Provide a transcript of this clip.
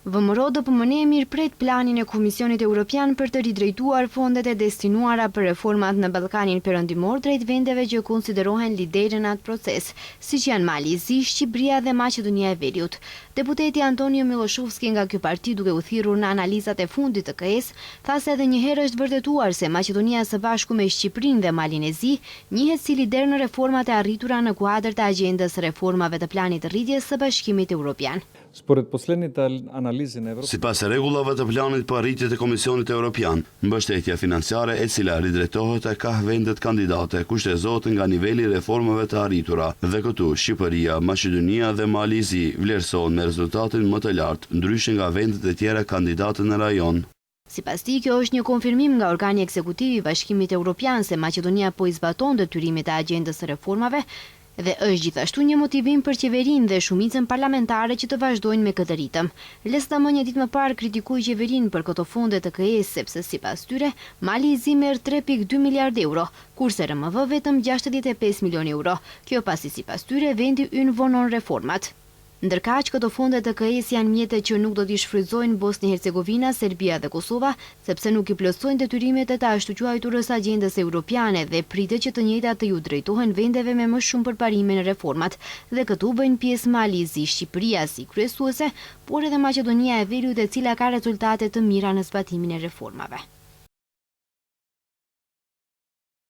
VMRO DPMN mirëpret planin e Komisionit Evropian për të ridrejtuar fondet e destinuara për reformat në Ballkanin Perëndimor drejt vendeve që konsiderohen liderë në atë proces, siç janë Mali, Zi, Shqipëria dhe Maqedonia e Veriut. Deputeti Antonio Miloshovski nga ky parti, duke u thirrur në analizat e fundit të KS, tha se edhe një herë është vërtetuar se Maqedonia së Bashku me Shqipërinë dhe Malin e Zi njihet si lider në reformat e arritura në kuadër të agjendës së reformave të planit të rritjes së Bashkimit Evropian. Sipas rregullave të planit për arritjet e Komisionit Evropian, mbështetja financiare e cila ridretohet e ka vendet kandidate kushtezohet nga niveli i reformave të arritura dhe këtu Shqipëria, Maqedonia dhe Mali i Zi vlerësohen me rezultatin më të lartë, ndryshe nga vendet e tjera kandidate në rajon. Sipas tij, kjo është një konfirmim nga organi ekzekutiv i Bashkimit Evropian se Maqedonia po i zbaton detyrimet e agjendës së reformave dhe është gjithashtu një motivim për qeverinë dhe shumicën parlamentare që të vazhdojnë me këtë ritëm. Lesta më një ditë më parë kritikoi qeverinë për këto fonde të KS sepse sipas tyre Mali i Zi merr 3.2 miliard euro, kurse RMV vetëm 65 milion euro. Kjo pasi sipas tyre vendi ynë vonon reformat. Ndërkaq, këto fonde të KS janë mjete që nuk do t'i shfrytëzojnë Bosni-Hercegovina, Serbia dhe Kosova, sepse nuk i plotësojnë detyrimet e të ashtu quajturës agjendës europiane dhe pritet që të njëjtat të ju drejtohen vendeve me më shumë përparime në reformat, dhe këtu bëjnë pjesë Mali i Zi, Shqipëria si kryesuese, por edhe Maqedonia e Veriut, e cila ka rezultate të mira në zbatimin e reformave.